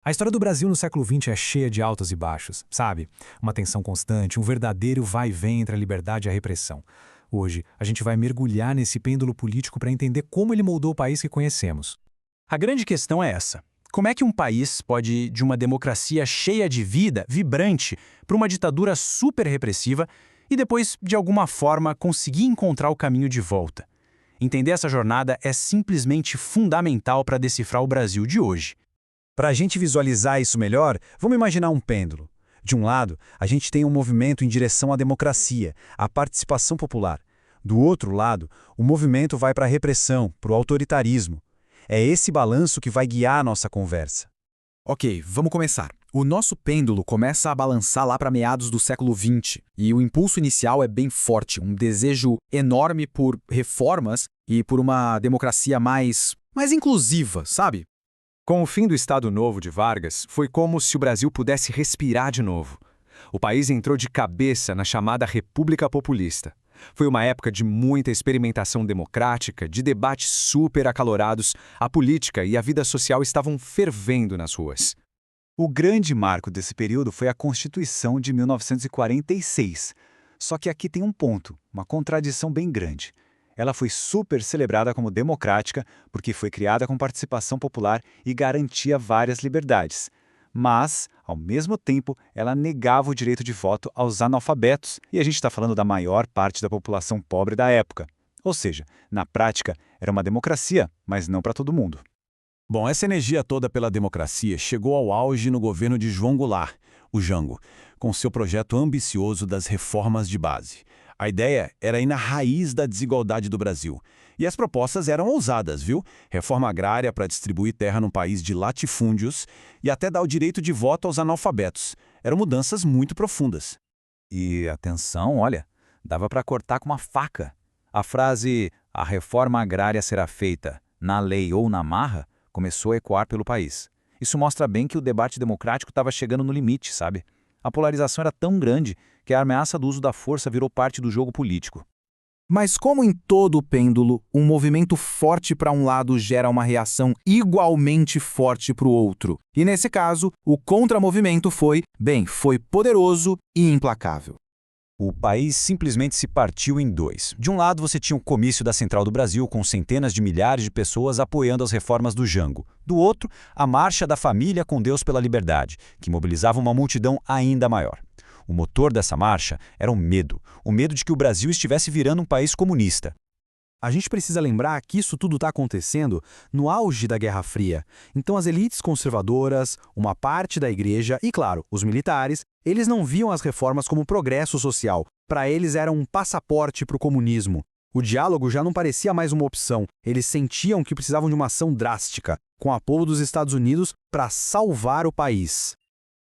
A história do Brasil no século XX é cheia de altos e baixos, sabe? Uma tensão constante, um verdadeiro vai e vem entre a liberdade e a repressão. Hoje, a gente vai mergulhar nesse pêndulo político para entender como ele moldou o país que conhecemos. A grande questão é essa. Como é que um país pode ir de uma democracia cheia de vida, vibrante, para uma ditadura super repressiva e depois, de alguma forma, conseguir encontrar o caminho de volta? Entender essa jornada é simplesmente fundamental para decifrar o Brasil de hoje. Para a gente visualizar isso melhor, vamos imaginar um pêndulo. De um lado, a gente tem um movimento em direção à democracia, à participação popular. Do outro lado, o movimento vai para a repressão, para o autoritarismo. É esse balanço que vai guiar a nossa conversa. Ok, vamos começar. O nosso pêndulo começa a balançar lá para meados do século XX, e o impulso inicial é bem forte, um desejo enorme por reformas e por uma democracia mais inclusiva, sabe? Com o fim do Estado Novo de Vargas, foi como se o Brasil pudesse respirar de novo. O país entrou de cabeça na chamada República Populista. Foi uma época de muita experimentação democrática, de debates super acalorados, a política e a vida social estavam fervendo nas ruas. O grande marco desse período foi a Constituição de 1946. Só que aqui tem um ponto, uma contradição bem grande. Ela foi super celebrada como democrática porque foi criada com participação popular e garantia várias liberdades. Mas, ao mesmo tempo, ela negava o direito de voto aos analfabetos, e a gente está falando da maior parte da população pobre da época. Ou seja, na prática, era uma democracia, mas não para todo mundo. Bom, essa energia toda pela democracia chegou ao auge no governo de João Goulart, o Jango, com seu projeto ambicioso das reformas de base. A ideia era ir na raiz da desigualdade do Brasil. E as propostas eram ousadas, viu? Reforma agrária para distribuir terra num país de latifúndios e até dar o direito de voto aos analfabetos. Eram mudanças muito profundas. E, atenção, olha, dava para cortar com uma faca. A frase "a reforma agrária será feita na lei ou na marra" começou a ecoar pelo país. Isso mostra bem que o debate democrático estava chegando no limite, sabe? A polarização era tão grande que a ameaça do uso da força virou parte do jogo político. Mas como em todo o pêndulo, um movimento forte para um lado gera uma reação igualmente forte para o outro. E nesse caso, o contramovimento foi poderoso e implacável. O país simplesmente se partiu em dois. De um lado, você tinha o comício da Central do Brasil, com centenas de milhares de pessoas apoiando as reformas do Jango. Do outro, a Marcha da Família com Deus pela Liberdade, que mobilizava uma multidão ainda maior. O motor dessa marcha era o medo de que o Brasil estivesse virando um país comunista. A gente precisa lembrar que isso tudo está acontecendo no auge da Guerra Fria. Então as elites conservadoras, uma parte da igreja e, claro, os militares, eles não viam as reformas como progresso social. Para eles era um passaporte para o comunismo. O diálogo já não parecia mais uma opção. Eles sentiam que precisavam de uma ação drástica, com apoio dos Estados Unidos, para salvar o país.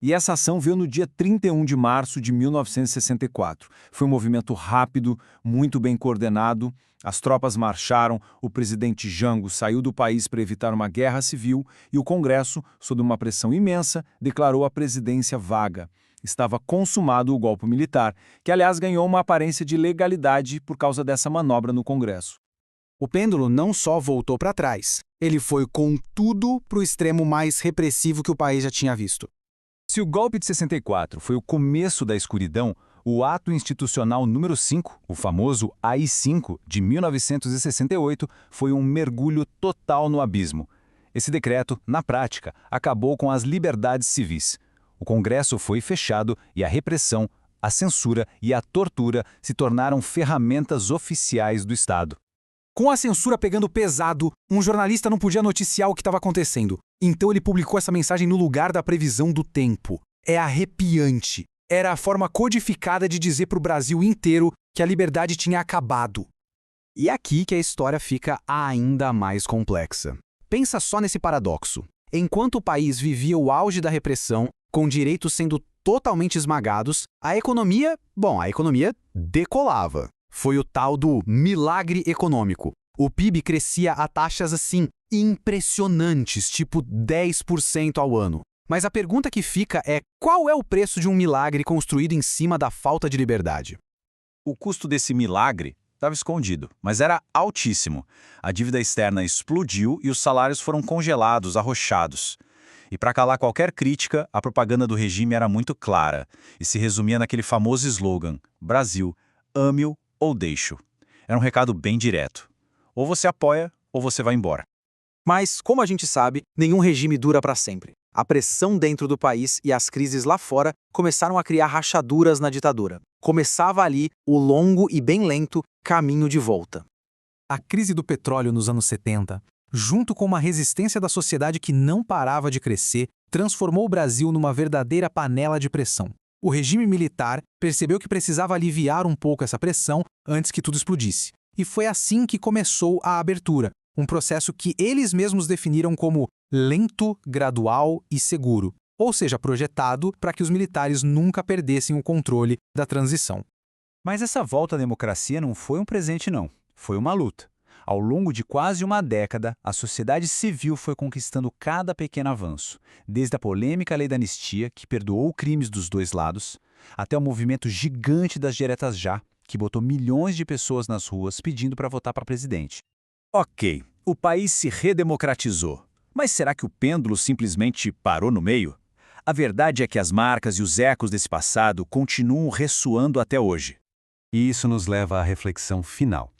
E essa ação veio no dia 31 de março de 1964. Foi um movimento rápido, muito bem coordenado. As tropas marcharam, o presidente Jango saiu do país para evitar uma guerra civil e o Congresso, sob uma pressão imensa, declarou a presidência vaga. Estava consumado o golpe militar, que aliás ganhou uma aparência de legalidade por causa dessa manobra no Congresso. O pêndulo não só voltou para trás, ele foi com tudo para o extremo mais repressivo que o país já tinha visto. Se o golpe de 64 foi o começo da escuridão, o ato institucional número 5, o famoso AI-5 de 1968, foi um mergulho total no abismo. Esse decreto, na prática, acabou com as liberdades civis. O Congresso foi fechado e a repressão, a censura e a tortura se tornaram ferramentas oficiais do Estado. Com a censura pegando pesado, um jornalista não podia noticiar o que estava acontecendo. Então ele publicou essa mensagem no lugar da previsão do tempo. É arrepiante. Era a forma codificada de dizer para o Brasil inteiro que a liberdade tinha acabado. E é aqui que a história fica ainda mais complexa. Pensa só nesse paradoxo. Enquanto o país vivia o auge da repressão, com direitos sendo totalmente esmagados, a economia decolava. Foi o tal do milagre econômico. O PIB crescia a taxas assim, impressionantes, tipo 10% ao ano. Mas a pergunta que fica é: qual é o preço de um milagre construído em cima da falta de liberdade? O custo desse milagre estava escondido, mas era altíssimo. A dívida externa explodiu e os salários foram congelados, arrochados. E para calar qualquer crítica, a propaganda do regime era muito clara e se resumia naquele famoso slogan: Brasil, ame-o ou deixe-o. Era um recado bem direto. Ou você apoia, ou você vai embora. Mas, como a gente sabe, nenhum regime dura para sempre. A pressão dentro do país e as crises lá fora começaram a criar rachaduras na ditadura. Começava ali o longo e bem lento caminho de volta. A crise do petróleo nos anos 70, junto com uma resistência da sociedade que não parava de crescer, transformou o Brasil numa verdadeira panela de pressão. O regime militar percebeu que precisava aliviar um pouco essa pressão antes que tudo explodisse. E foi assim que começou a abertura, um processo que eles mesmos definiram como lento, gradual e seguro, ou seja, projetado para que os militares nunca perdessem o controle da transição. Mas essa volta à democracia não foi um presente, não. Foi uma luta. Ao longo de quase uma década, a sociedade civil foi conquistando cada pequeno avanço, desde a polêmica lei da anistia, que perdoou crimes dos dois lados, até o movimento gigante das diretas já, que botou milhões de pessoas nas ruas pedindo para votar para presidente. Ok, o país se redemocratizou. Mas será que o pêndulo simplesmente parou no meio? A verdade é que as marcas e os ecos desse passado continuam ressoando até hoje. E isso nos leva à reflexão final.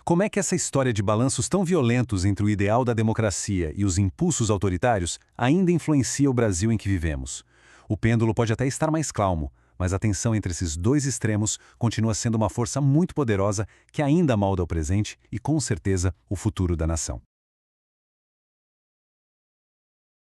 Como é que essa história de balanços tão violentos entre o ideal da democracia e os impulsos autoritários ainda influencia o Brasil em que vivemos? O pêndulo pode até estar mais calmo, mas a tensão entre esses dois extremos continua sendo uma força muito poderosa que ainda molda o presente e, com certeza, o futuro da nação.